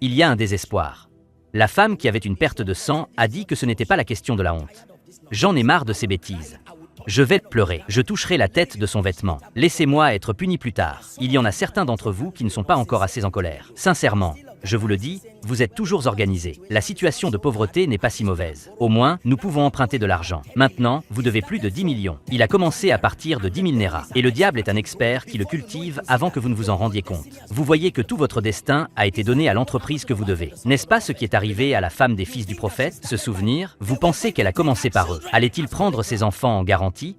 Il y a un désespoir. La femme qui avait une perte de sang a dit que ce n'était pas la question de la honte. J'en ai marre de ces bêtises. Je vais pleurer. Je toucherai la tête de son vêtement. Laissez-moi être puni plus tard. Il y en a certains d'entre vous qui ne sont pas encore assez en colère. Sincèrement, je vous le dis, vous êtes toujours organisés. La situation de pauvreté n'est pas si mauvaise. Au moins, nous pouvons emprunter de l'argent. Maintenant, vous devez plus de 10 millions. Il a commencé à partir de 10 000 néras. Et le diable est un expert qui le cultive avant que vous ne vous en rendiez compte. Vous voyez que tout votre destin a été donné à l'entreprise que vous devez. N'est-ce pas ce qui est arrivé à la femme des fils du prophète? Se souvenir? Vous pensez qu'elle a commencé par eux. Allait-il prendre ses enfants en garantie?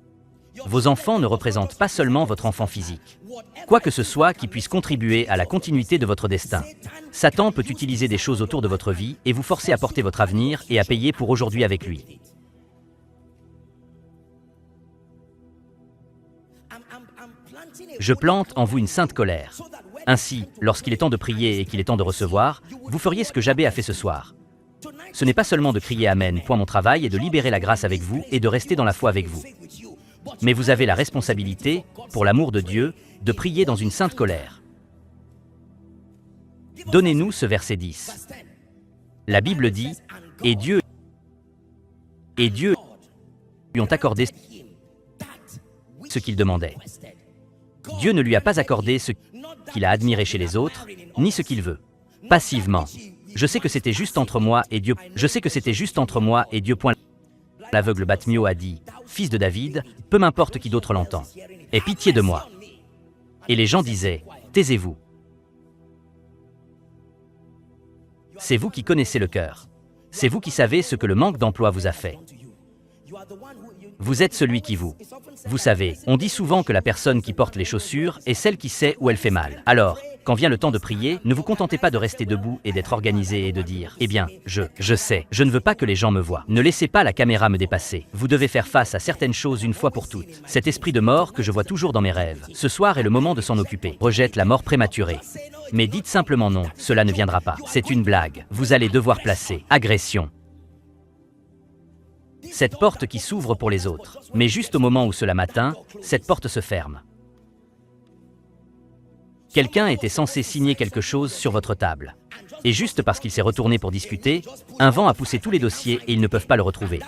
Vos enfants ne représentent pas seulement votre enfant physique. Quoi que ce soit qui puisse contribuer à la continuité de votre destin. Satan peut utiliser des choses autour de votre vie et vous forcer à porter votre avenir et à payer pour aujourd'hui avec lui. Je plante en vous une sainte colère. Ainsi, lorsqu'il est temps de prier et qu'il est temps de recevoir, vous feriez ce que Jabé a fait ce soir. Ce n'est pas seulement de crier Amen, point mon travail est de libérer la grâce avec vous et de rester dans la foi avec vous. Mais vous avez la responsabilité, pour l'amour de Dieu, de prier dans une sainte colère. Donnez-nous ce verset 10. La Bible dit, et Dieu lui ont accordé ce qu'il demandait. Dieu ne lui a pas accordé ce qu'il a admiré chez les autres, ni ce qu'il veut. Passivement. Je sais que c'était juste entre moi et Dieu. Je sais que c'était juste entre moi et Dieu. L'aveugle Batmio a dit, « Fils de David, peu m'importe qui d'autre l'entend. Aie pitié de moi. » Et les gens disaient, « Taisez-vous. » C'est vous qui connaissez le cœur. C'est vous qui savez ce que le manque d'emploi vous a fait. Vous êtes celui qui vous. Vous savez, on dit souvent que la personne qui porte les chaussures est celle qui sait où elle fait mal. Alors, quand vient le temps de prier, ne vous contentez pas de rester debout et d'être organisé et de dire « Eh bien, je sais, je ne veux pas que les gens me voient. » Ne laissez pas la caméra me dépasser. Vous devez faire face à certaines choses une fois pour toutes. Cet esprit de mort que je vois toujours dans mes rêves. Ce soir est le moment de s'en occuper. Rejette la mort prématurée. Mais dites simplement non, cela ne viendra pas. C'est une blague. Vous allez devoir placer agression. Cette porte qui s'ouvre pour les autres. Mais juste au moment où cela m'atteint, cette porte se ferme. Quelqu'un était censé signer quelque chose sur votre table. Et juste parce qu'il s'est retourné pour discuter, un vent a poussé tous les dossiers et ils ne peuvent pas le retrouver.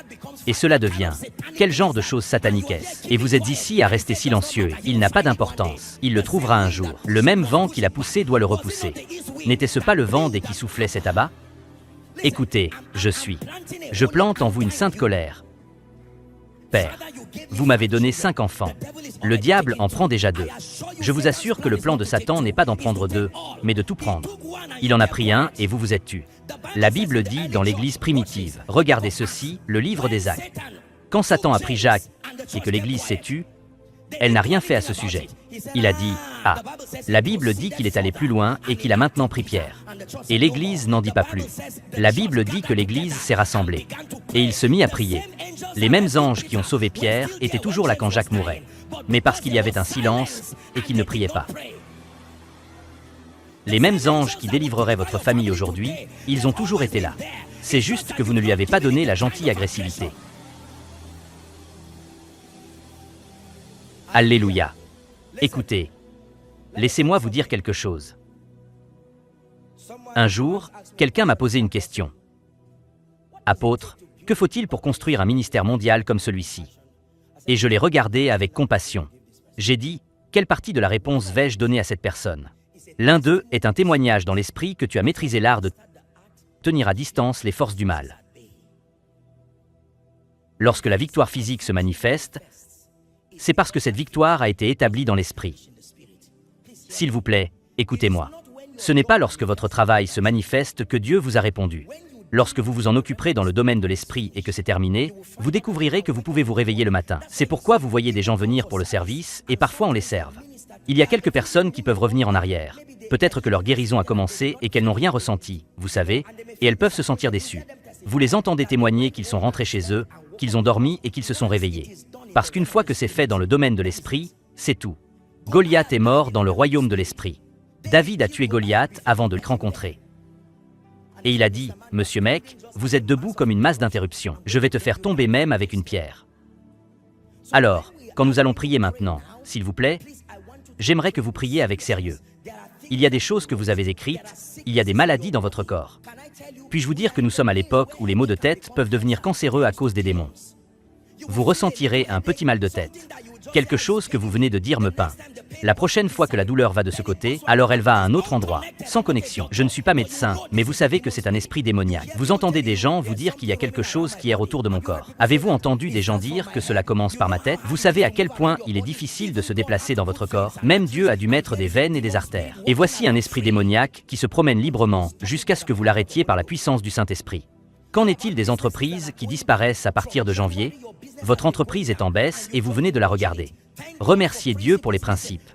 Et cela devient, quel genre de chose satanique est-ce? Et vous êtes ici à rester silencieux, il n'a pas d'importance. Il le trouvera un jour. Le même vent qui l'a poussé doit le repousser. N'était-ce pas le vent dès qui soufflait cet abat? Écoutez, je plante en vous une sainte colère. Père, vous m'avez donné 5 enfants. Le diable en prend déjà 2. Je vous assure que le plan de Satan n'est pas d'en prendre 2, mais de tout prendre. Il en a pris un et vous vous êtes tus. La Bible dit dans l'Église primitive, regardez ceci, le livre des Actes. Quand Satan a pris Jacques et que l'Église s'est tue, elle n'a rien fait à ce sujet. Il a dit, ah, la Bible dit qu'il est allé plus loin et qu'il a maintenant pris Pierre. Et l'Église n'en dit pas plus. La Bible dit que l'Église s'est rassemblée. Et il se mit à prier. Les mêmes anges qui ont sauvé Pierre étaient toujours là quand Jacques mourait. Mais parce qu'il y avait un silence et qu'il ne priait pas. Les mêmes anges qui délivreraient votre famille aujourd'hui, ils ont toujours été là. C'est juste que vous ne lui avez pas donné la gentille agressivité. Alléluia. Écoutez, laissez-moi vous dire quelque chose. Un jour, quelqu'un m'a posé une question. Apôtre, que faut-il pour construire un ministère mondial comme celui-ci? Et je l'ai regardé avec compassion. J'ai dit, quelle partie de la réponse vais-je donner à cette personne? L'un d'eux est un témoignage dans l'esprit que tu as maîtrisé l'art de tenir à distance les forces du mal. Lorsque la victoire physique se manifeste, c'est parce que cette victoire a été établie dans l'esprit. S'il vous plaît, écoutez-moi. Ce n'est pas lorsque votre travail se manifeste que Dieu vous a répondu. Lorsque vous vous en occuperez dans le domaine de l'esprit et que c'est terminé, vous découvrirez que vous pouvez vous réveiller le matin. C'est pourquoi vous voyez des gens venir pour le service et parfois on les serve. Il y a quelques personnes qui peuvent revenir en arrière. Peut-être que leur guérison a commencé et qu'elles n'ont rien ressenti, vous savez, et elles peuvent se sentir déçues. Vous les entendez témoigner qu'ils sont rentrés chez eux, qu'ils ont dormi et qu'ils se sont réveillés. Parce qu'une fois que c'est fait dans le domaine de l'esprit, c'est tout. Goliath est mort dans le royaume de l'esprit. David a tué Goliath avant de le rencontrer. Et il a dit, « Monsieur mec, vous êtes debout comme une masse d'interruptions. Je vais te faire tomber même avec une pierre. » Alors, quand nous allons prier maintenant, s'il vous plaît, j'aimerais que vous priez avec sérieux. Il y a des choses que vous avez écrites, il y a des maladies dans votre corps. Puis-je vous dire que nous sommes à l'époque où les maux de tête peuvent devenir cancéreux à cause des démons. Vous ressentirez un petit mal de tête. Quelque chose que vous venez de dire me peint. La prochaine fois que la douleur va de ce côté, alors elle va à un autre endroit, sans connexion. Je ne suis pas médecin, mais vous savez que c'est un esprit démoniaque. Vous entendez des gens vous dire qu'il y a quelque chose qui erre autour de mon corps. Avez-vous entendu des gens dire que cela commence par ma tête? Vous savez à quel point il est difficile de se déplacer dans votre corps? Même Dieu a dû mettre des veines et des artères. Et voici un esprit démoniaque qui se promène librement jusqu'à ce que vous l'arrêtiez par la puissance du Saint-Esprit. Qu'en est-il des entreprises qui disparaissent à partir de janvier? Votre entreprise est en baisse et vous venez de la regarder. Remerciez Dieu pour les principes.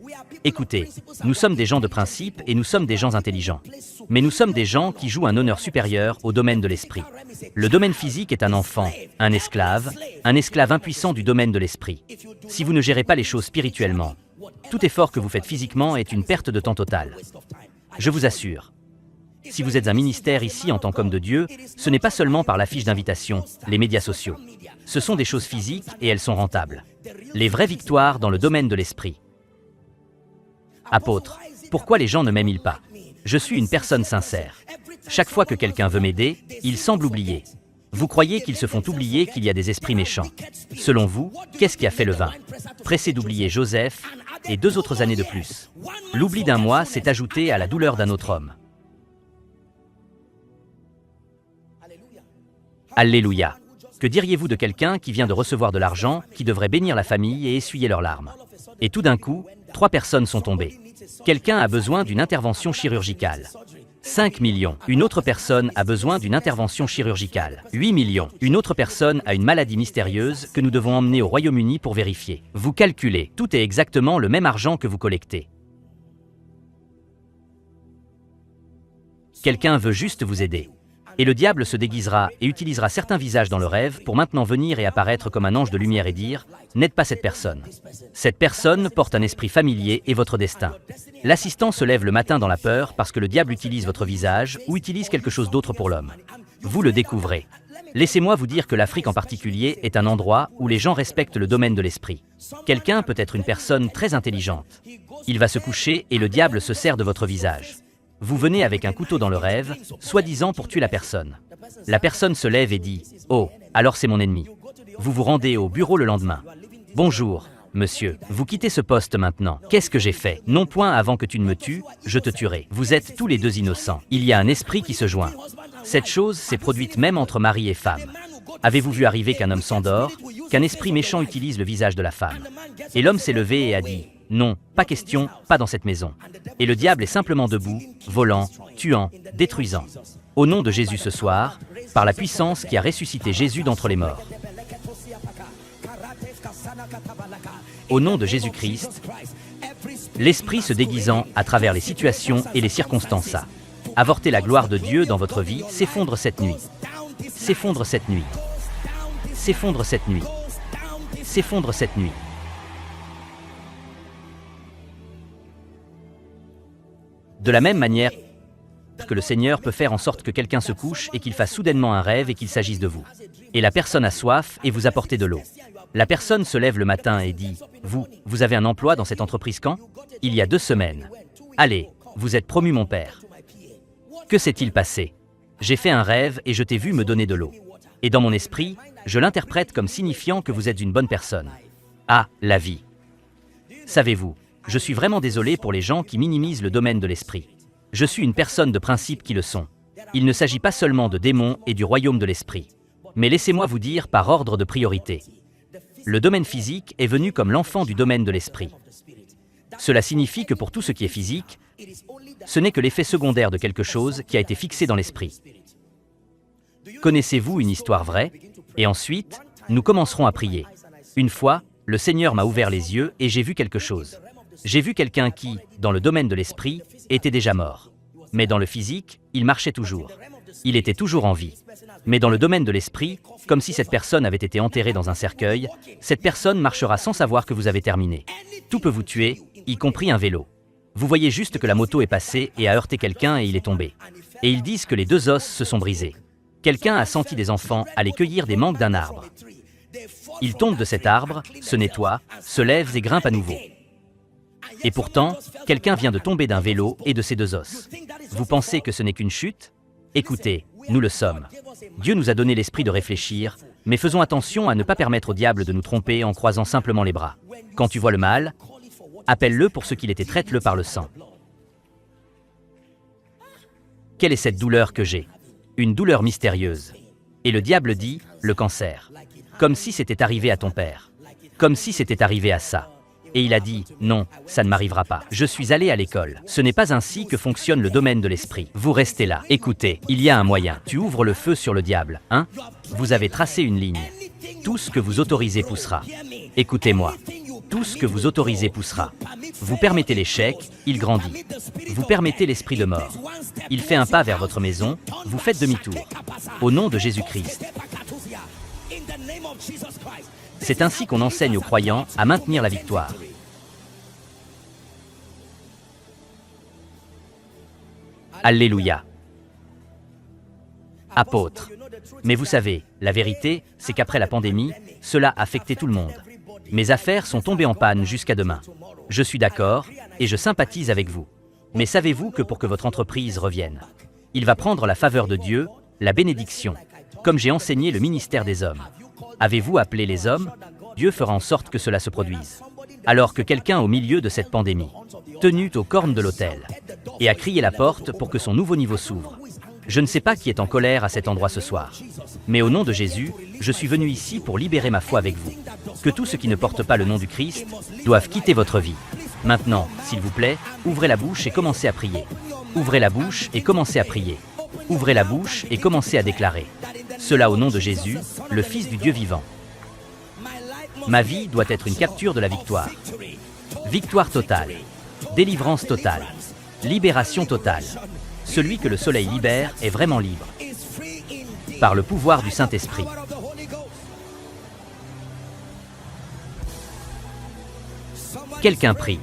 Écoutez, nous sommes des gens de principe et nous sommes des gens intelligents. Mais nous sommes des gens qui jouent un honneur supérieur au domaine de l'esprit. Le domaine physique est un enfant, un esclave impuissant du domaine de l'esprit. Si vous ne gérez pas les choses spirituellement, tout effort que vous faites physiquement est une perte de temps totale. Je vous assure. Si vous êtes un ministère ici en tant qu'homme de Dieu, ce n'est pas seulement par l'affiche d'invitation, les médias sociaux. Ce sont des choses physiques et elles sont rentables. Les vraies victoires dans le domaine de l'esprit. Apôtre, pourquoi les gens ne m'aiment-ils pas? Je suis une personne sincère. Chaque fois que quelqu'un veut m'aider, il semble oublier. Vous croyez qu'ils se font oublier qu'il y a des esprits méchants. Selon vous, qu'est-ce qui a fait le vin? Pressé d'oublier Joseph et 2 autres années de plus. L'oubli d'un mois s'est ajouté à la douleur d'un autre homme. Alléluia. Que diriez-vous de quelqu'un qui vient de recevoir de l'argent, qui devrait bénir la famille et essuyer leurs larmes? Et tout d'un coup, 3 personnes sont tombées. Quelqu'un a besoin d'une intervention chirurgicale. 5 millions. Une autre personne a besoin d'une intervention chirurgicale. 8 millions. Une autre personne a une maladie mystérieuse que nous devons emmener au Royaume-Uni pour vérifier. Vous calculez, tout est exactement le même argent que vous collectez. Quelqu'un veut juste vous aider. Et le diable se déguisera et utilisera certains visages dans le rêve pour maintenant venir et apparaître comme un ange de lumière et dire « N'aide pas cette personne ». Cette personne porte un esprit familier et votre destin. L'assistant se lève le matin dans la peur parce que le diable utilise votre visage ou utilise quelque chose d'autre pour l'homme. Vous le découvrez. Laissez-moi vous dire que l'Afrique en particulier est un endroit où les gens respectent le domaine de l'esprit. Quelqu'un peut être une personne très intelligente. Il va se coucher et le diable se sert de votre visage. Vous venez avec un couteau dans le rêve, soi-disant pour tuer la personne. La personne se lève et dit « Oh, alors c'est mon ennemi ». Vous vous rendez au bureau le lendemain. « Bonjour, monsieur, vous quittez ce poste maintenant. Qu'est-ce que j'ai fait? Non point avant que tu ne me tues, je te tuerai. Vous êtes tous les deux innocents. Il y a un esprit qui se joint. Cette chose s'est produite même entre mari et femme. Avez-vous vu arriver qu'un homme s'endort, qu'un esprit méchant utilise le visage de la femme? Et l'homme s'est levé et a dit « Non, pas question, pas dans cette maison ». Et le diable est simplement debout, volant, tuant, détruisant. Au nom de Jésus ce soir, par la puissance qui a ressuscité Jésus d'entre les morts. Au nom de Jésus-Christ, l'esprit se déguisant à travers les situations et les circonstances a avorté la gloire de Dieu dans votre vie s'effondre cette nuit. S'effondre cette nuit. S'effondre cette nuit. S'effondre cette nuit. De la même manière que le Seigneur peut faire en sorte que quelqu'un se couche et qu'il fasse soudainement un rêve et qu'il s'agisse de vous. Et la personne a soif et vous apportez de l'eau. La personne se lève le matin et dit « Vous avez un emploi dans cette entreprise quand? Il y a 2 semaines. Allez, vous êtes promu mon père. Que s'est-il passé? J'ai fait un rêve et je t'ai vu me donner de l'eau. Et dans mon esprit, je l'interprète comme signifiant que vous êtes une bonne personne. Ah, la vie. Savez-vous, je suis vraiment désolé pour les gens qui minimisent le domaine de l'esprit. Je suis une personne de principe qui le sont. Il ne s'agit pas seulement de démons et du royaume de l'esprit. Mais laissez-moi vous dire par ordre de priorité. Le domaine physique est venu comme l'enfant du domaine de l'esprit. Cela signifie que pour tout ce qui est physique, ce n'est que l'effet secondaire de quelque chose qui a été fixé dans l'esprit. Connaissez-vous une histoire vraie? Et ensuite, nous commencerons à prier. Une fois, le Seigneur m'a ouvert les yeux et j'ai vu quelque chose. J'ai vu quelqu'un qui, dans le domaine de l'esprit, était déjà mort. Mais dans le physique, il marchait toujours. Il était toujours en vie. Mais dans le domaine de l'esprit, comme si cette personne avait été enterrée dans un cercueil, cette personne marchera sans savoir que vous avez terminé. Tout peut vous tuer, y compris un vélo. Vous voyez juste que la moto est passée et a heurté quelqu'un et il est tombé. Et ils disent que les 2 os se sont brisés. Quelqu'un a senti des enfants aller cueillir des mangues d'un arbre. Ils tombent de cet arbre, se nettoient, se lèvent et grimpent à nouveau. Et pourtant, quelqu'un vient de tomber d'un vélo et de ses deux os. Vous pensez que ce n'est qu'une chute? Écoutez, nous le sommes. Dieu nous a donné l'esprit de réfléchir, mais faisons attention à ne pas permettre au diable de nous tromper en croisant simplement les bras. Quand tu vois le mal, appelle-le pour ce qu'il est et traite-le par le sang. Quelle est cette douleur que j'ai? Une douleur mystérieuse. Et le diable dit, le cancer. Comme si c'était arrivé à ton père. Comme si c'était arrivé à ça. Et il a dit, non, ça ne m'arrivera pas. Je suis allé à l'école. Ce n'est pas ainsi que fonctionne le domaine de l'esprit. Vous restez là. Écoutez, il y a un moyen. Tu ouvres le feu sur le diable, hein? Vous avez tracé une ligne. Tout ce que vous autorisez poussera. Écoutez-moi. Tout ce que vous autorisez poussera. Vous permettez l'échec, il grandit. Vous permettez l'esprit de mort. Il fait un pas vers votre maison, vous faites demi-tour. Au nom de Jésus-Christ. C'est ainsi qu'on enseigne aux croyants à maintenir la victoire. Alléluia. Apôtre. Mais vous savez, la vérité, c'est qu'après la pandémie, cela a affecté tout le monde. Mes affaires sont tombées en panne jusqu'à demain. Je suis d'accord, et je sympathise avec vous. Mais savez-vous que pour que votre entreprise revienne, il va prendre la faveur de Dieu, la bénédiction, comme j'ai enseigné le ministère des hommes. Avez-vous appelé les hommes? Dieu fera en sorte que cela se produise. Alors que quelqu'un au milieu de cette pandémie, tenu aux cornes de l'autel, et a crié la porte pour que son nouveau niveau s'ouvre. Je ne sais pas qui est en colère à cet endroit ce soir. Mais au nom de Jésus, je suis venu ici pour libérer ma foi avec vous. Que tous ceux qui ne portent pas le nom du Christ doivent quitter votre vie. Maintenant, s'il vous plaît, ouvrez la bouche et commencez à prier. Ouvrez la bouche et commencez à prier. Ouvrez la bouche et commencez à déclarer. Cela au nom de Jésus, le Fils du Dieu vivant. Ma vie doit être une capture de la victoire. Victoire totale. Délivrance totale. Libération totale. Celui que le soleil libère est vraiment libre. Par le pouvoir du Saint-Esprit. Quelqu'un prie.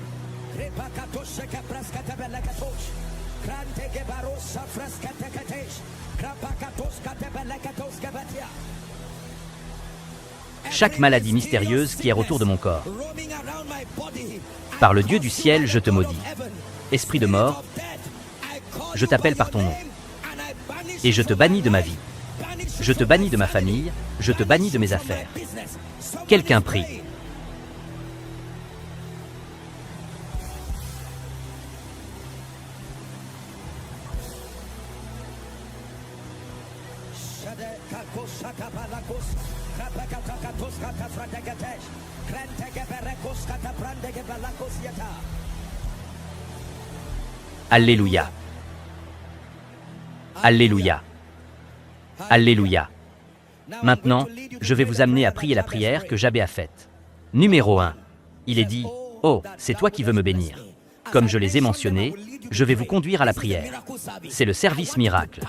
Chaque maladie mystérieuse qui est autour de mon corps. Par le Dieu du ciel, je te maudis. Esprit de mort, je t'appelle par ton nom. Et je te bannis de ma vie. Je te bannis de ma famille, je te bannis de mes affaires. Quelqu'un prie. Alléluia. Alléluia. Alléluia. Maintenant, je vais vous amener à prier la prière que Jabé a faite. Numéro 1. Il est dit, « Oh, c'est toi qui veux me bénir. » Comme je les ai mentionnés, je vais vous conduire à la prière. C'est le service miracle.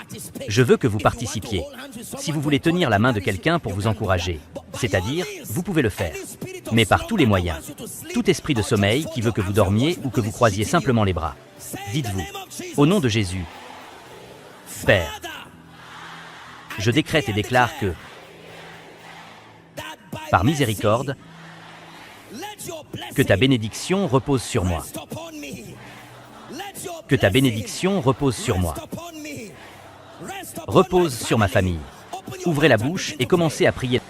Je veux que vous participiez. Si vous voulez tenir la main de quelqu'un pour vous encourager, c'est-à-dire, vous pouvez le faire. Mais par tous les moyens. Tout esprit de sommeil qui veut que vous dormiez ou que vous croisiez simplement les bras. Dites-vous, au nom de Jésus, Père, je décrète et déclare que, par miséricorde, que ta bénédiction repose sur moi. Que ta bénédiction repose sur moi. Repose sur ma famille. Ouvrez la bouche et commencez à prier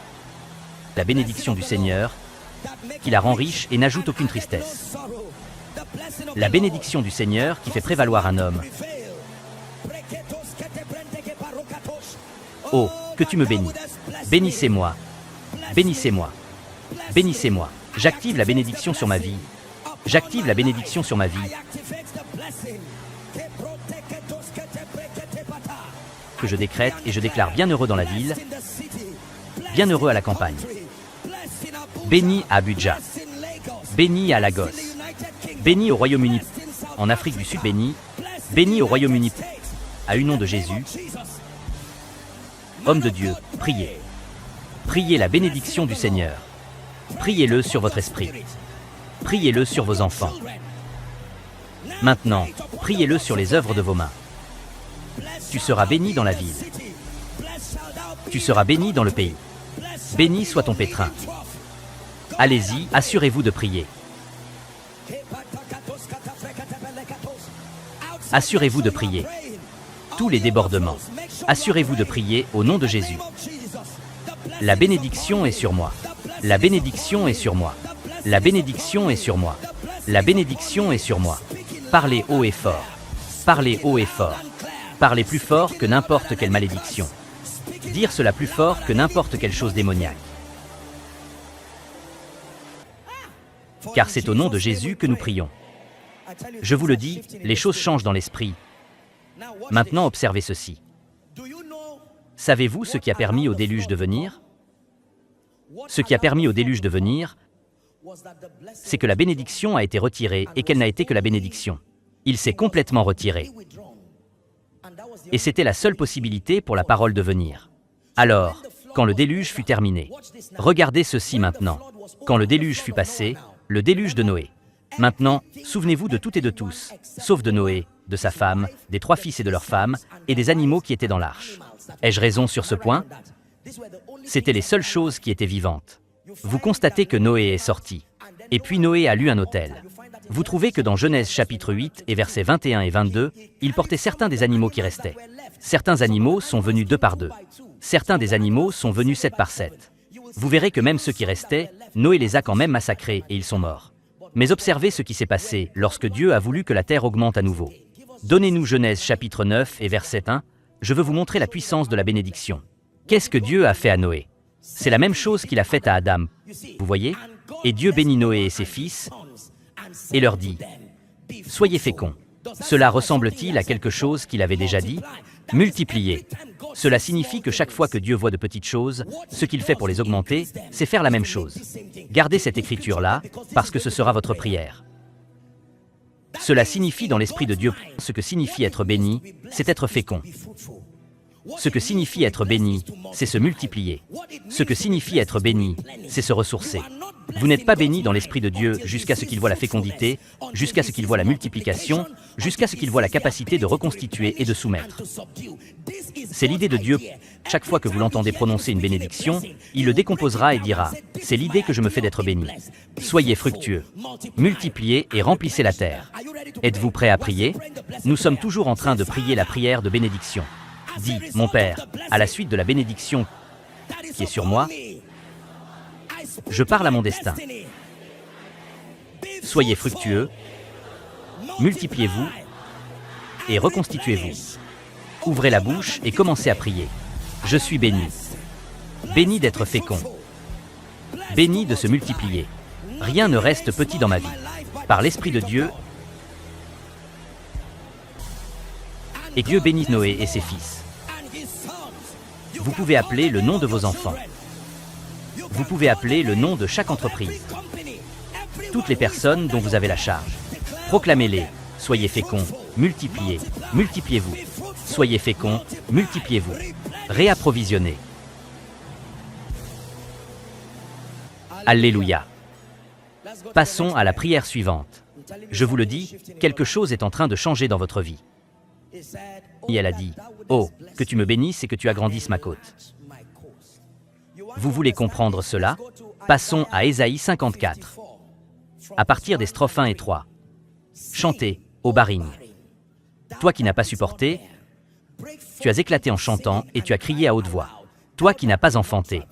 la bénédiction du Seigneur, qui la rend riche et n'ajoute aucune tristesse. La bénédiction du Seigneur qui fait prévaloir un homme. Oh, que tu me bénis. Bénissez-moi. Bénissez-moi. Bénissez-moi. J'active la bénédiction sur ma vie. J'active la bénédiction sur ma vie. Que je décrète et je déclare bienheureux dans la ville, bienheureux à la campagne. Béni à Abuja. Béni à Lagos. Béni au Royaume-Uni. En Afrique du Sud, béni. Béni au Royaume-Uni. À une nom de Jésus. Homme de Dieu, priez. Priez la bénédiction du Seigneur. Priez-le sur votre esprit. Priez-le sur vos enfants. Maintenant, priez-le sur les œuvres de vos mains. Tu seras béni dans la ville. Tu seras béni dans le pays. Béni soit ton pétrin. Allez-y, assurez-vous de prier. Assurez-vous de prier. Tous les débordements. Assurez-vous de prier au nom de Jésus. La bénédiction est sur moi. La bénédiction est sur moi. La bénédiction est sur moi. La bénédiction est sur moi. Parlez haut et fort. Parlez haut et fort. Parlez plus fort que n'importe quelle malédiction. Dire cela plus fort que n'importe quelle chose démoniaque. Car c'est au nom de Jésus que nous prions. Je vous le dis, les choses changent dans l'esprit. Maintenant, observez ceci. Savez-vous ce qui a permis au déluge de venir? Ce qui a permis au déluge de venir, c'est que la bénédiction a été retirée et qu'elle n'a été que la bénédiction. Il s'est complètement retiré. Et c'était la seule possibilité pour la parole de venir. Alors, quand le déluge fut terminé, regardez ceci maintenant. Quand le déluge fut passé, le déluge de Noé. Maintenant, souvenez-vous de toutes et de tous, sauf de Noé, de sa femme, des 3 fils et de leurs femmes, et des animaux qui étaient dans l'arche. Ai-je raison sur ce point? C'étaient les seules choses qui étaient vivantes. Vous constatez que Noé est sorti. Et puis Noé a lu un autel. Vous trouvez que dans Genèse chapitre 8 et versets 21 et 22, il portait certains des animaux qui restaient. Certains animaux sont venus 2 par 2. Certains des animaux sont venus 7 par 7. Vous verrez que même ceux qui restaient, Noé les a quand même massacrés et ils sont morts. Mais observez ce qui s'est passé lorsque Dieu a voulu que la terre augmente à nouveau. Donnez-nous Genèse chapitre 9 et verset 1, je veux vous montrer la puissance de la bénédiction. Qu'est-ce que Dieu a fait à Noé? C'est la même chose qu'il a faite à Adam. Vous voyez? Et Dieu bénit Noé et ses fils et leur dit, « Soyez féconds. » Cela ressemble-t-il à quelque chose qu'il avait déjà dit? Multipliez. Cela signifie que chaque fois que Dieu voit de petites choses, ce qu'il fait pour les augmenter, c'est faire la même chose. Gardez cette écriture-là, parce que ce sera votre prière. Cela signifie dans l'esprit de Dieu, ce que signifie être béni, c'est être fécond. Ce que signifie être béni, c'est se multiplier. Ce que signifie être béni, c'est se ressourcer. Vous n'êtes pas béni dans l'esprit de Dieu jusqu'à ce qu'il voit la fécondité, jusqu'à ce qu'il voit la multiplication, jusqu'à ce qu'il voit la capacité de reconstituer et de soumettre. C'est l'idée de Dieu. Chaque fois que vous l'entendez prononcer une bénédiction, il le décomposera et dira, « C'est l'idée que je me fais d'être béni. » Soyez fructueux, multipliez et remplissez la terre. Êtes-vous prêt à prier? Nous sommes toujours en train de prier la prière de bénédiction. Dis, mon Père, à la suite de la bénédiction qui est sur moi, je parle à mon destin. Soyez fructueux, multipliez-vous et reconstituez-vous. Ouvrez la bouche et commencez à prier. Je suis béni. Béni d'être fécond. Béni de se multiplier. Rien ne reste petit dans ma vie. Par l'Esprit de Dieu, et Dieu bénit Noé et ses fils. Vous pouvez appeler le nom de vos enfants. Vous pouvez appeler le nom de chaque entreprise. Toutes les personnes dont vous avez la charge. Proclamez-les. Soyez féconds, multipliez, multipliez-vous. Soyez féconds, multipliez-vous. Réapprovisionnez. Alléluia. Passons à la prière suivante. Je vous le dis, quelque chose est en train de changer dans votre vie. Et elle a dit, « Oh, que tu me bénisses et que tu agrandisses ma côte. » Vous voulez comprendre cela? Passons à Ésaïe 54. À partir des strophes 1 et 3. Chantez, ô Barim. Toi qui n'as pas supporté, tu as éclaté en chantant et tu as crié à haute voix. Toi qui n'as pas enfanté.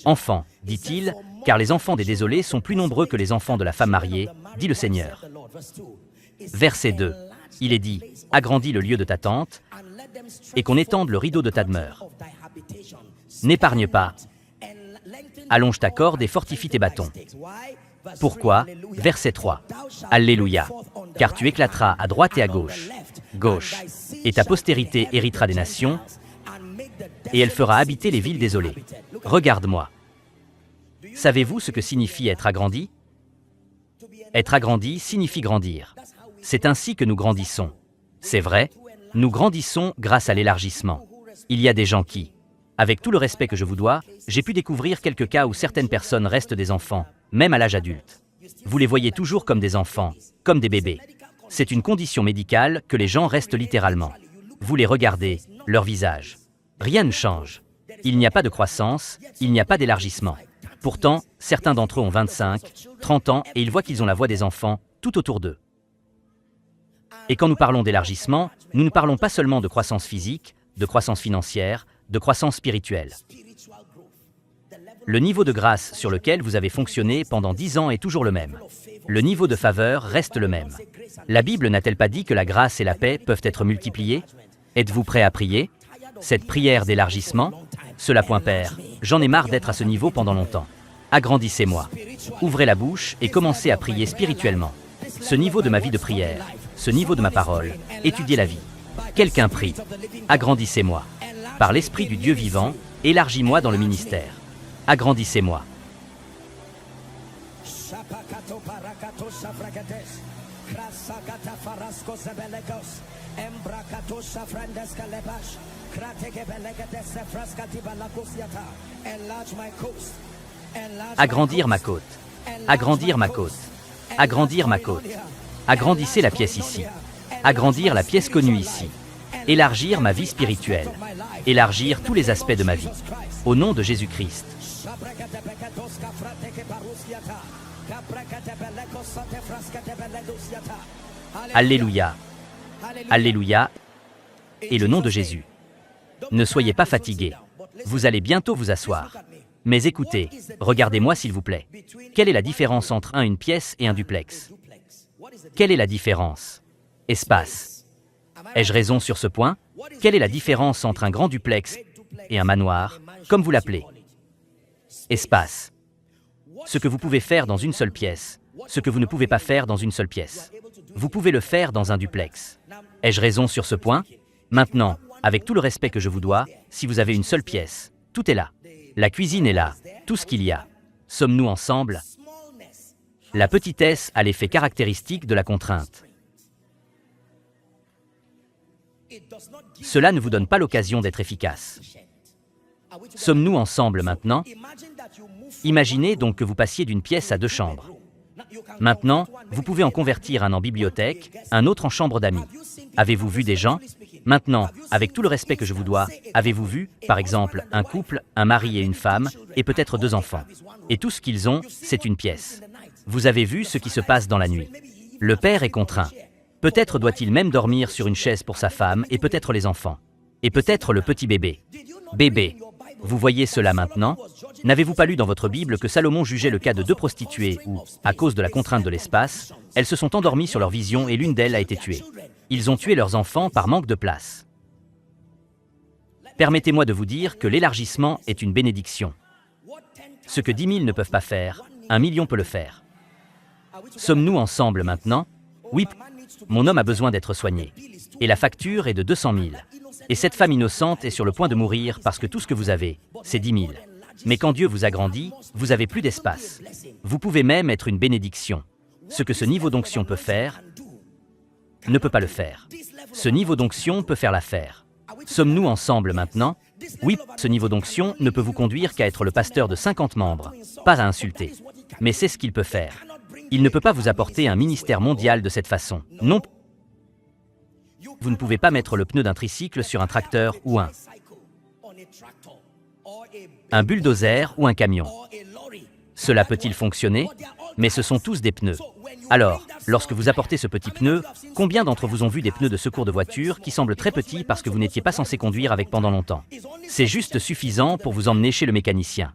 Enfant, dit-il, car les enfants des désolés sont plus nombreux que les enfants de la femme mariée, dit le Seigneur. Verset 2. Il est dit, agrandis le lieu de ta tente et qu'on étende le rideau de ta demeure. N'épargne pas. Allonge ta corde et fortifie tes bâtons. Pourquoi? Verset 3. Alléluia. Car tu éclateras à droite et à gauche. Gauche. Et ta postérité héritera des nations, et elle fera habiter les villes désolées. Regarde-moi. Savez-vous ce que signifie être agrandi? Être agrandi signifie grandir. C'est ainsi que nous grandissons. C'est vrai, nous grandissons grâce à l'élargissement. Il y a des gens qui, avec tout le respect que je vous dois, j'ai pu découvrir quelques cas où certaines personnes restent des enfants, même à l'âge adulte. Vous les voyez toujours comme des enfants, comme des bébés. C'est une condition médicale que les gens restent littéralement. Vous les regardez, leur visage. Rien ne change. Il n'y a pas de croissance, il n'y a pas d'élargissement. Pourtant, certains d'entre eux ont 25, 30 ans et ils voient qu'ils ont la voix des enfants tout autour d'eux. Et quand nous parlons d'élargissement, nous ne parlons pas seulement de croissance physique, de croissance financière, de croissance spirituelle. Le niveau de grâce sur lequel vous avez fonctionné pendant 10 ans est toujours le même. Le niveau de faveur reste le même. La Bible n'a-t-elle pas dit que la grâce et la paix peuvent être multipliées? Êtes-vous prêt à prier? Cette prière d'élargissement? Cela point Père, j'en ai marre d'être à ce niveau pendant longtemps. Agrandissez-moi. Ouvrez la bouche et commencez à prier spirituellement. Ce niveau de ma vie de prière, ce niveau de ma parole, étudiez la vie. Quelqu'un prie. Agrandissez-moi. Par l'Esprit du Dieu vivant, élargis-moi dans le ministère. Agrandissez-moi. Agrandir ma côte. Agrandir ma côte. Agrandir ma côte. Agrandissez la pièce ici. Agrandir la pièce connue ici. Élargir ma vie spirituelle. Élargir tous les aspects de ma vie. Au nom de Jésus-Christ. Alléluia. Alléluia. Et le nom de Jésus. Ne soyez pas fatigués. Vous allez bientôt vous asseoir. Mais écoutez, regardez-moi s'il vous plaît. Quelle est la différence entre une pièce et un duplex? Quelle est la différence? Espace. Ai-je raison sur ce point? Quelle est la différence entre un grand duplex et un manoir, comme vous l'appelez? Espace. Ce que vous pouvez faire dans une seule pièce, ce que vous ne pouvez pas faire dans une seule pièce. Vous pouvez le faire dans un duplex. Ai-je raison sur ce point? Maintenant, avec tout le respect que je vous dois, si vous avez une seule pièce, tout est là. La cuisine est là, tout ce qu'il y a. Sommes-nous ensemble? La petitesse a l'effet caractéristique de la contrainte. Cela ne vous donne pas l'occasion d'être efficace. Sommes-nous ensemble maintenant? Imaginez donc que vous passiez d'une pièce à 2 chambres. Maintenant, vous pouvez en convertir un en bibliothèque, un autre en chambre d'amis. Avez-vous vu des gens? Maintenant, avec tout le respect que je vous dois, avez-vous vu, par exemple, un couple, un mari et une femme, et peut-être 2 enfants? Et tout ce qu'ils ont, c'est une pièce. Vous avez vu ce qui se passe dans la nuit. Le père est contraint. Peut-être doit-il même dormir sur une chaise pour sa femme et peut-être les enfants. Et peut-être le petit bébé. Bébé. Vous voyez cela maintenant? N'avez-vous pas lu dans votre Bible que Salomon jugeait le cas de 2 prostituées où, à cause de la contrainte de l'espace, elles se sont endormies sur leur vision et l'une d'elles a été tuée? Ils ont tué leurs enfants par manque de place. Permettez-moi de vous dire que l'élargissement est une bénédiction. Ce que 10 000 ne peuvent pas faire, 1 million peut le faire. Sommes-nous ensemble maintenant? Oui, mon homme a besoin d'être soigné. Et la facture est de 200 000. Et cette femme innocente est sur le point de mourir parce que tout ce que vous avez, c'est 10 000. Mais quand Dieu vous agrandit, vous avez plus d'espace. Vous pouvez même être une bénédiction. Ce que ce niveau d'onction peut faire, ne peut pas le faire. Ce niveau d'onction peut faire l'affaire. Sommes-nous ensemble maintenant? Oui, ce niveau d'onction ne peut vous conduire qu'à être le pasteur de 50 membres, pas à insulter. Mais c'est ce qu'il peut faire. Il ne peut pas vous apporter un ministère mondial de cette façon. Non. Vous ne pouvez pas mettre le pneu d'un tricycle sur un tracteur ou un bulldozer ou un camion. Cela peut-il fonctionner? Mais ce sont tous des pneus. Alors, lorsque vous apportez ce petit pneu, combien d'entre vous ont vu des pneus de secours de voiture qui semblent très petits parce que vous n'étiez pas censé conduire avec pendant longtemps? C'est juste suffisant pour vous emmener chez le mécanicien.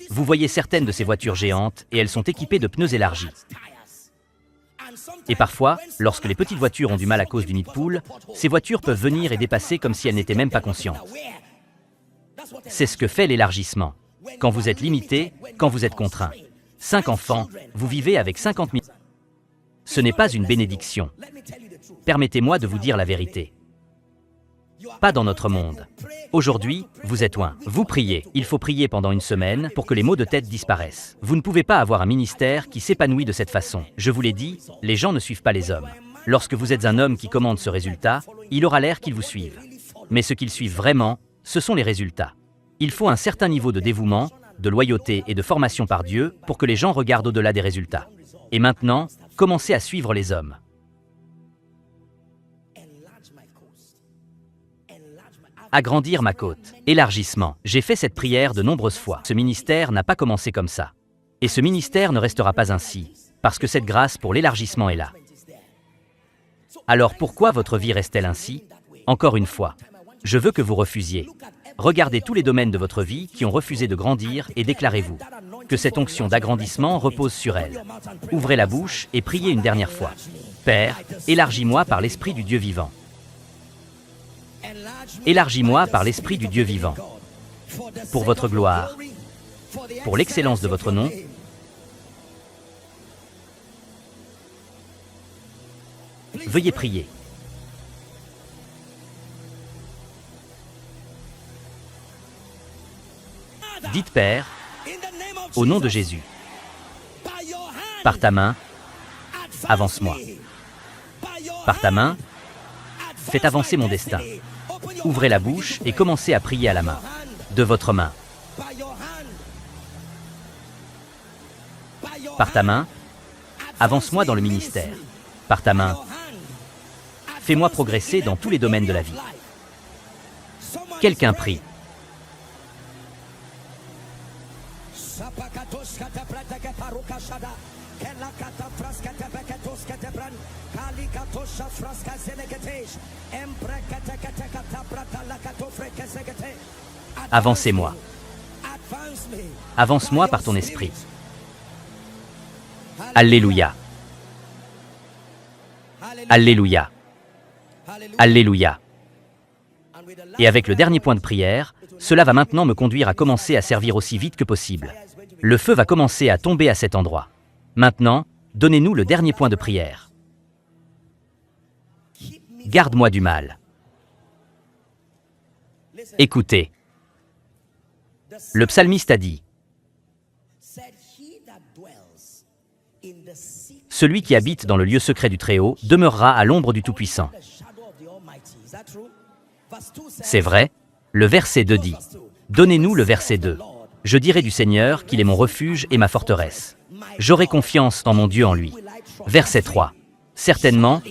Vous voyez certaines de ces voitures géantes et elles sont équipées de pneus élargis. Et parfois, lorsque les petites voitures ont du mal à cause du nid de poule, ces voitures peuvent venir et dépasser comme si elles n'étaient même pas conscientes. C'est ce que fait l'élargissement. Quand vous êtes limité, quand vous êtes contraint. 5 enfants, vous vivez avec 50 000. Ce n'est pas une bénédiction. Permettez-moi de vous dire la vérité. Pas dans notre monde. Aujourd'hui, vous êtes loin. Vous priez. Il faut prier pendant une semaine pour que les maux de tête disparaissent. Vous ne pouvez pas avoir un ministère qui s'épanouit de cette façon. Je vous l'ai dit, les gens ne suivent pas les hommes. Lorsque vous êtes un homme qui commande ce résultat, il aura l'air qu'ils vous suivent. Mais ce qu'ils suivent vraiment, ce sont les résultats. Il faut un certain niveau de dévouement, de loyauté et de formation par Dieu pour que les gens regardent au-delà des résultats. Et maintenant, commencez à suivre les hommes. Agrandir ma côte. Élargissement. J'ai fait cette prière de nombreuses fois. Ce ministère n'a pas commencé comme ça. Et ce ministère ne restera pas ainsi. parce que cette grâce pour l'élargissement est là. Alors pourquoi votre vie reste-t-elle ainsi? Encore une fois, je veux que vous refusiez. Regardez tous les domaines de votre vie qui ont refusé de grandir et déclarez-vous que cette onction d'agrandissement repose sur elle. Ouvrez la bouche et priez une dernière fois. Père, élargis-moi par l'Esprit du Dieu vivant. Élargis-moi par l'Esprit du Dieu vivant. Pour votre gloire, pour l'excellence de votre nom, veuillez prier. Dites Père, au nom de Jésus, par ta main, avance-moi. Par ta main, faites avancer mon destin. Ouvrez la bouche et commencez à prier à la main, de votre main. Par ta main, avance-moi dans le ministère. Par ta main, fais-moi progresser dans tous les domaines de la vie. Quelqu'un prie. Avancez-moi. Avance-moi par ton esprit. Alléluia. Alléluia. Alléluia. Et avec le dernier point de prière, cela va maintenant me conduire à commencer à servir aussi vite que possible. Le feu va commencer à tomber à cet endroit. Maintenant, donnez-nous le dernier point de prière. Garde-moi du mal. Écoutez. Le psalmiste a dit, « Celui qui habite dans le lieu secret du Très-Haut demeurera à l'ombre du Tout-Puissant. » C'est vrai, le verset 2 dit, « Donnez-nous le verset 2. Je dirai du Seigneur qu'il est mon refuge et ma forteresse. J'aurai confiance en mon Dieu en lui. » Verset 3. « Certainement,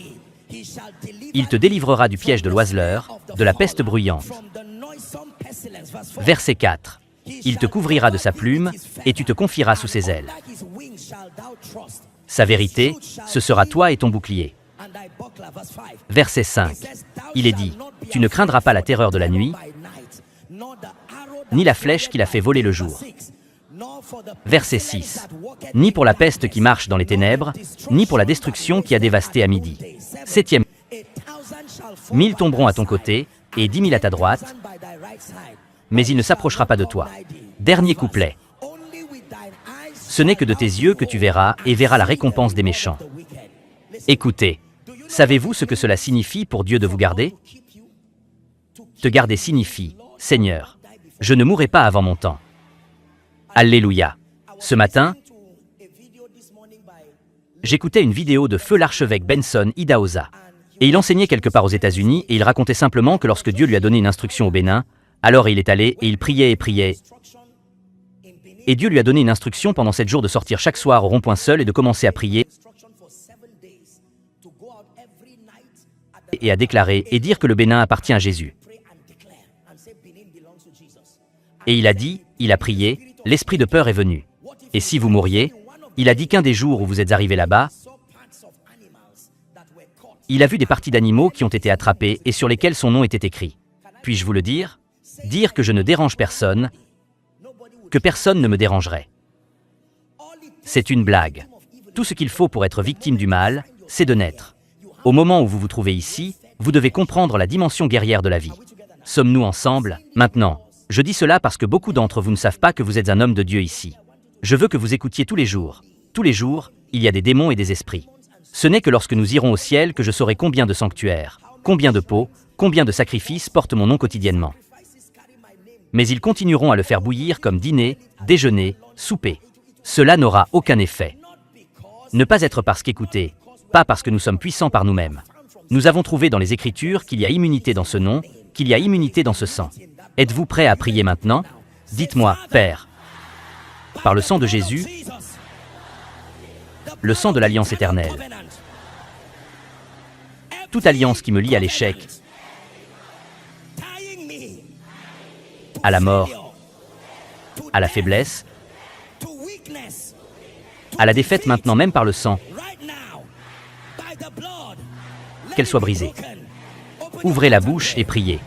il te délivrera du piège de l'oiseleur, de la peste bruyante. » Verset 4. Il te couvrira de sa plume, et tu te confieras sous ses ailes. Sa vérité, ce sera toi et ton bouclier. Verset 5. Il est dit, tu ne craindras pas la terreur de la nuit, ni la flèche qui la fait voler le jour. Verset 6. Ni pour la peste qui marche dans les ténèbres, ni pour la destruction qui a dévasté à midi. 7e. 1000 tomberont à ton côté, et 10 000 à ta droite, mais il ne s'approchera pas de toi. Dernier couplet. Ce n'est que de tes yeux que tu verras et verras la récompense des méchants. Écoutez, savez-vous ce que cela signifie pour Dieu de vous garder? Te garder signifie, Seigneur, je ne mourrai pas avant mon temps. Alléluia. Ce matin, j'écoutais une vidéo de feu l'archevêque Benson Idahosa. Et il enseignait quelque part aux États-Unis et il racontait simplement que lorsque Dieu lui a donné une instruction au Bénin, alors il est allé et il priait et priait. Et Dieu lui a donné une instruction pendant 7 jours de sortir chaque soir au rond-point seul et de commencer à prier et à déclarer et dire que le Bénin appartient à Jésus. Et il a dit, il a prié, l'esprit de peur est venu. Et si vous mouriez, il a dit qu'un des jours où vous êtes arrivé là-bas, il a vu des parties d'animaux qui ont été attrapées et sur lesquelles son nom était écrit. Puis-je vous le dire? Dire que je ne dérange personne, que personne ne me dérangerait. C'est une blague. Tout ce qu'il faut pour être victime du mal, c'est de naître. Au moment où vous vous trouvez ici, vous devez comprendre la dimension guerrière de la vie. Sommes-nous ensemble? Maintenant, je dis cela parce que beaucoup d'entre vous ne savent pas que vous êtes un homme de Dieu ici. Je veux que vous écoutiez tous les jours. Tous les jours, il y a des démons et des esprits. Ce n'est que lorsque nous irons au ciel que je saurai combien de sanctuaires, combien de pots, combien de sacrifices portent mon nom quotidiennement. Mais ils continueront à le faire bouillir comme dîner, déjeuner, souper. Cela n'aura aucun effet. Ne pas être parce qu'écoutez, pas parce que nous sommes puissants par nous-mêmes. Nous avons trouvé dans les Écritures qu'il y a immunité dans ce nom, qu'il y a immunité dans ce sang. Êtes-vous prêts à prier maintenant? Dites-moi, Père, par le sang de Jésus, le sang de l'alliance éternelle, toute alliance qui me lie à l'échec, à la mort, à la faiblesse, À la défaite maintenant même par le sang, qu'elle soit brisée. Ouvrez la bouche et priez.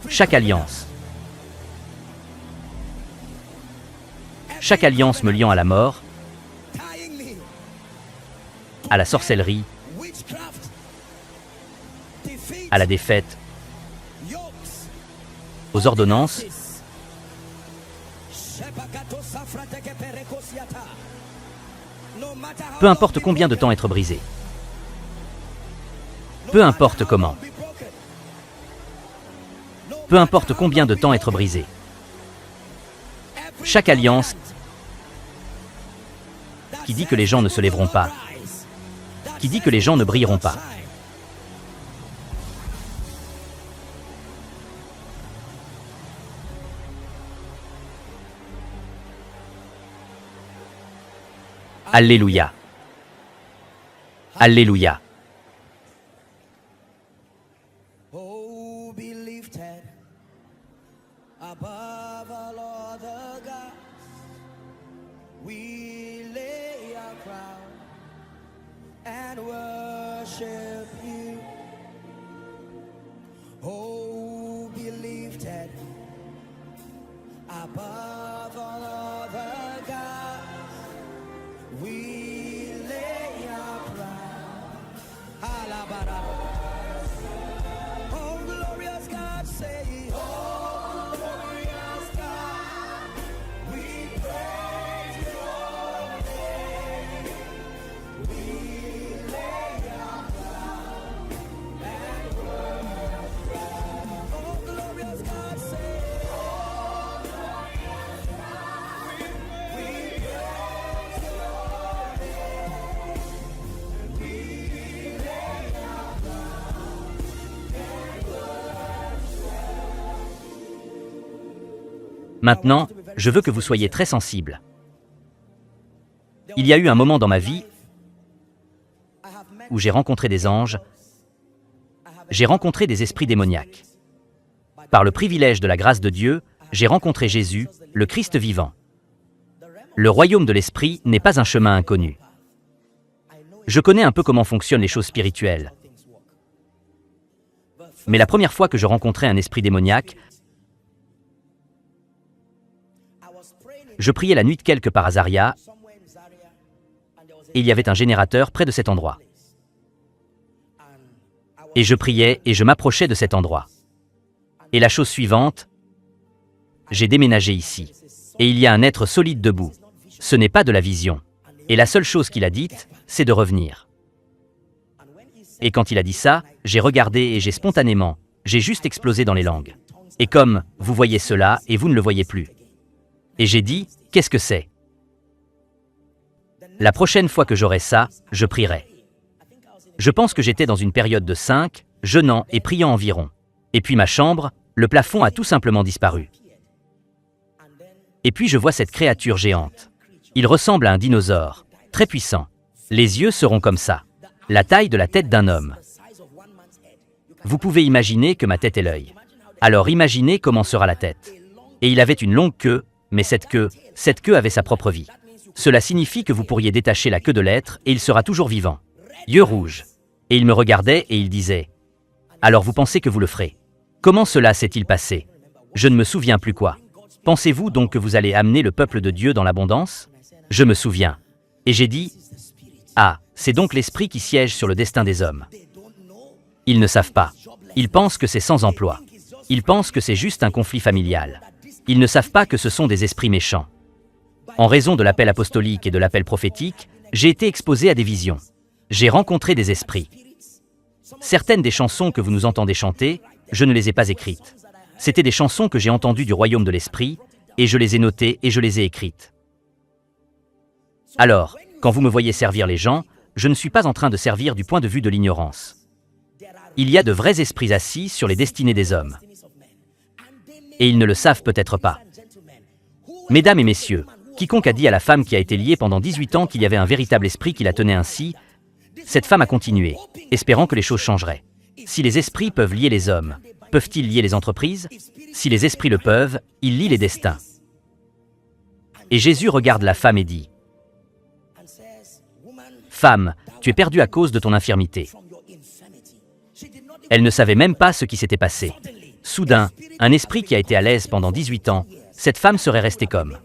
Chaque alliance me liant à la mort, à la sorcellerie, à la défaite, aux ordonnances, peu importe combien de temps être brisé, peu importe comment, peu importe combien de temps être brisé, chaque alliance qui dit que les gens ne se lèveront pas, qui dit que les gens ne brilleront pas. Alléluia. Alléluia. Oh, be lifted above all other gods. We lay our crown and worship you. Oh, be lifted above all other gods. We lay our crown. Alabara. Oh, glorious God, say, oh, glorious God, we praise your name. We lay our crown and worship. Oh, glorious God, say, oh, glorious God, we praise your name. We lay our crown and worship. Maintenant, je veux que vous soyez très sensibles. Il y a eu un moment dans ma vie où j'ai rencontré des anges, j'ai rencontré des esprits démoniaques. Par le privilège de la grâce de Dieu, j'ai rencontré Jésus, le Christ vivant. Le royaume de l'esprit n'est pas un chemin inconnu. Je connais un peu comment fonctionnent les choses spirituelles. Mais la première fois que je rencontrais un esprit démoniaque, je priais la nuit de quelque par Azaria, et il y avait un générateur près de cet endroit. Et je priais et je m'approchais de cet endroit. Et la chose suivante, j'ai déménagé ici. Et il y a un être solide debout. Ce n'est pas de la vision. Et la seule chose qu'il a dite, c'est de revenir. Et quand il a dit ça, j'ai regardé et j'ai juste explosé dans les langues. Et comme, vous voyez cela et vous ne le voyez plus. Et j'ai dit, qu'est-ce que c'est? La prochaine fois que j'aurai ça, je prierai. Je pense que j'étais dans une période de 5, jeûnant et priant environ. Et puis ma chambre, le plafond a tout simplement disparu. Et puis je vois cette créature géante. Il ressemble à un dinosaure, très puissant. Les yeux seront comme ça, la taille de la tête d'un homme. Vous pouvez imaginer que ma tête est l'œil. Alors imaginez comment sera la tête. Et il avait une longue queue, mais cette queue avait sa propre vie. Cela signifie que vous pourriez détacher la queue de l'être et il sera toujours vivant. Yeux rouges. Et il me regardait et il disait, « Alors vous pensez que vous le ferez? Comment cela s'est-il passé? Je ne me souviens plus quoi. Pensez-vous donc que vous allez amener le peuple de Dieu dans l'abondance? Je me souviens. Et j'ai dit, « Ah, c'est donc l'esprit qui siège sur le destin des hommes. » Ils ne savent pas. Ils pensent que c'est sans emploi. Ils pensent que c'est juste un conflit familial. Ils ne savent pas que ce sont des esprits méchants. En raison de l'appel apostolique et de l'appel prophétique, j'ai été exposé à des visions. J'ai rencontré des esprits. Certaines des chansons que vous nous entendez chanter, je ne les ai pas écrites. C'étaient des chansons que j'ai entendues du royaume de l'esprit, et je les ai notées et je les ai écrites. Alors, quand vous me voyez servir les gens, je ne suis pas en train de servir du point de vue de l'ignorance. Il y a de vrais esprits assis sur les destinées des hommes. Et ils ne le savent peut-être pas. Mesdames et messieurs, quiconque a dit à la femme qui a été liée pendant 18 ans qu'il y avait un véritable esprit qui la tenait ainsi, cette femme a continué, espérant que les choses changeraient. Si les esprits peuvent lier les hommes, peuvent-ils lier les entreprises? Si les esprits le peuvent, ils lient les destins. Et Jésus regarde la femme et dit, Femme, tu es perdue à cause de ton infirmité. Elle ne savait même pas ce qui s'était passé. Soudain, un esprit qui a été à l'aise pendant 18 ans, cette femme serait restée comme.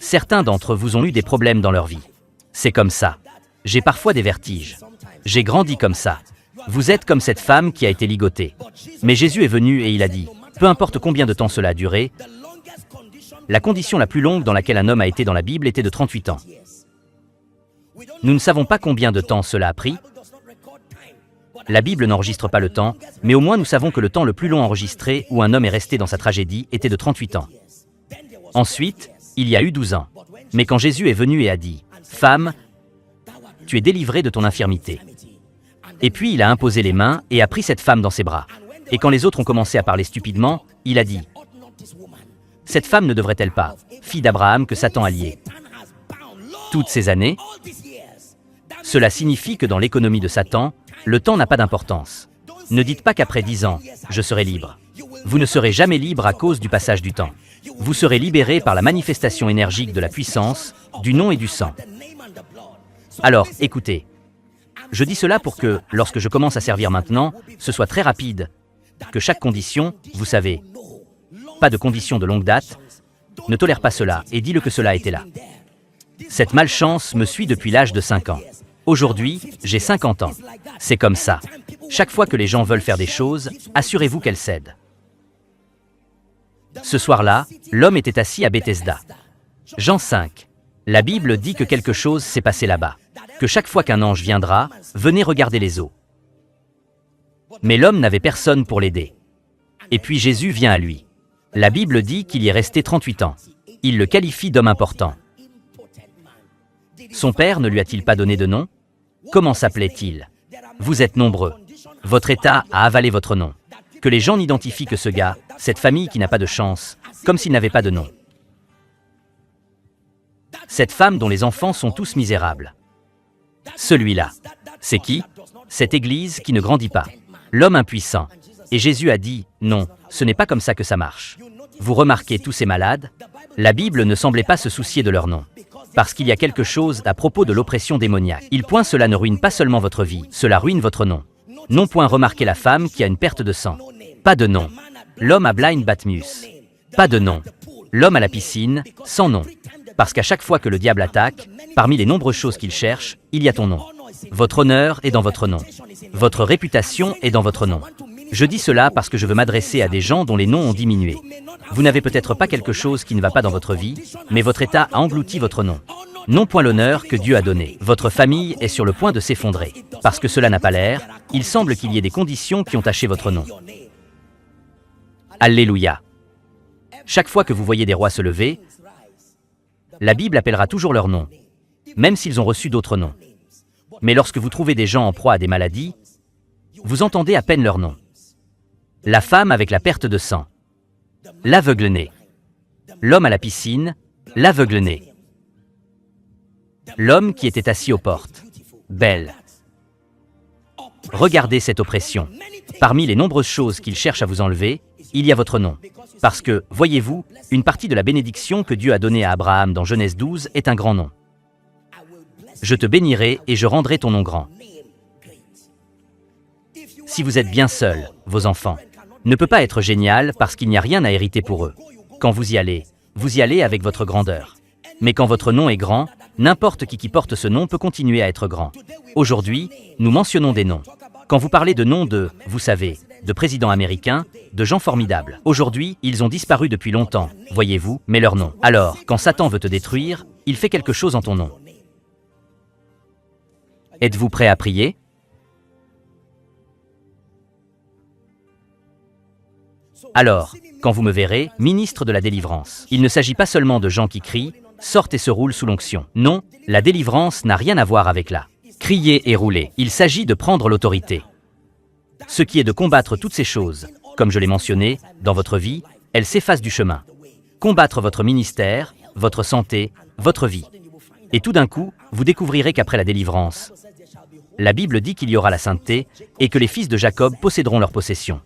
Certains d'entre vous ont eu des problèmes dans leur vie. C'est comme ça. J'ai parfois des vertiges. J'ai grandi comme ça. Vous êtes comme cette femme qui a été ligotée. Mais Jésus est venu et il a dit, peu importe combien de temps cela a duré, la condition la plus longue dans laquelle un homme a été dans la Bible était de 38 ans. Nous ne savons pas combien de temps cela a pris. La Bible n'enregistre pas le temps, mais au moins nous savons que le temps le plus long enregistré où un homme est resté dans sa tragédie était de 38 ans. Ensuite, il y a eu 12 ans. Mais quand Jésus est venu et a dit, « Femme, tu es délivrée de ton infirmité. » Et puis il a imposé les mains et a pris cette femme dans ses bras. Et quand les autres ont commencé à parler stupidement, il a dit, « Cette femme ne devrait-elle pas, fille d'Abraham que Satan a liée toutes ces années ?» Cela signifie que dans l'économie de Satan, le temps n'a pas d'importance. Ne dites pas qu'après 10 ans, je serai libre. Vous ne serez jamais libre à cause du passage du temps. Vous serez libéré par la manifestation énergique de la puissance, du nom et du sang. Alors, écoutez. Je dis cela pour que, lorsque je commence à servir maintenant, ce soit très rapide, que chaque condition, vous savez, pas de condition de longue date, ne tolère pas cela et dis-le que cela a été là. Cette malchance me suit depuis l'âge de 5 ans. Aujourd'hui, j'ai 50 ans. C'est comme ça. Chaque fois que les gens veulent faire des choses, assurez-vous qu'elles cèdent. Ce soir-là, l'homme était assis à Bethesda. Jean 5. La Bible dit que quelque chose s'est passé là-bas. Que chaque fois qu'un ange viendra, venez regarder les eaux. Mais l'homme n'avait personne pour l'aider. Et puis Jésus vient à lui. La Bible dit qu'il y est resté 38 ans. Il le qualifie d'homme important. Son père ne lui a-t-il pas donné de nom? Comment s'appelait-il? Vous êtes nombreux. Votre état a avalé votre nom. Que les gens n'identifient que ce gars, cette famille qui n'a pas de chance, comme s'il n'avait pas de nom. Cette femme dont les enfants sont tous misérables. Celui-là. C'est qui? Cette église qui ne grandit pas. L'homme impuissant. Et Jésus a dit, non, ce n'est pas comme ça que ça marche. Vous remarquez tous ces malades? La Bible ne semblait pas se soucier de leur nom. Parce qu'il y a quelque chose à propos de l'oppression démoniaque. Il point cela ne ruine pas seulement votre vie, cela ruine votre nom. Non point remarquez la femme qui a une perte de sang. Pas de nom. L'homme à Blind Batmus. Pas de nom. L'homme à la piscine, sans nom. Parce qu'à chaque fois que le diable attaque, parmi les nombreuses choses qu'il cherche, il y a ton nom. Votre honneur est dans votre nom. Votre réputation est dans votre nom. Je dis cela parce que je veux m'adresser à des gens dont les noms ont diminué. Vous n'avez peut-être pas quelque chose qui ne va pas dans votre vie, mais votre état a englouti votre nom. Non point l'honneur que Dieu a donné. Votre famille est sur le point de s'effondrer. Parce que cela n'a pas l'air, il semble qu'il y ait des conditions qui ont taché votre nom. Alléluia. Chaque fois que vous voyez des rois se lever, la Bible appellera toujours leur nom, même s'ils ont reçu d'autres noms. Mais lorsque vous trouvez des gens en proie à des maladies, vous entendez à peine leur nom. La femme avec la perte de sang, l'aveugle-né, l'homme à la piscine, l'aveugle-né, l'homme qui était assis aux portes, belle. Regardez cette oppression. Parmi les nombreuses choses qu'il cherche à vous enlever, il y a votre nom. Parce que, voyez-vous, une partie de la bénédiction que Dieu a donnée à Abraham dans Genèse 12 est un grand nom. Je te bénirai et je rendrai ton nom grand. Si vous êtes bien seuls, vos enfants, ne peut pas être génial parce qu'il n'y a rien à hériter pour eux. Quand vous y allez avec votre grandeur. Mais quand votre nom est grand, n'importe qui porte ce nom peut continuer à être grand. Aujourd'hui, nous mentionnons des noms. Quand vous parlez de noms de, vous savez, de présidents américains, de gens formidables. Aujourd'hui, ils ont disparu depuis longtemps, voyez-vous, mais leur nom. Alors, quand Satan veut te détruire, il fait quelque chose en ton nom. Êtes-vous prêt à prier? Alors, quand vous me verrez, ministre de la délivrance, il ne s'agit pas seulement de gens qui crient, sortent et se roulent sous l'onction. Non, la délivrance n'a rien à voir avec là. Crier et rouler. Il s'agit de prendre l'autorité. Ce qui est de combattre toutes ces choses, comme je l'ai mentionné, dans votre vie, elles s'effacent du chemin. Combattre votre ministère, votre santé, votre vie. Et tout d'un coup, vous découvrirez qu'après la délivrance, la Bible dit qu'il y aura la sainteté et que les fils de Jacob posséderont leur possession.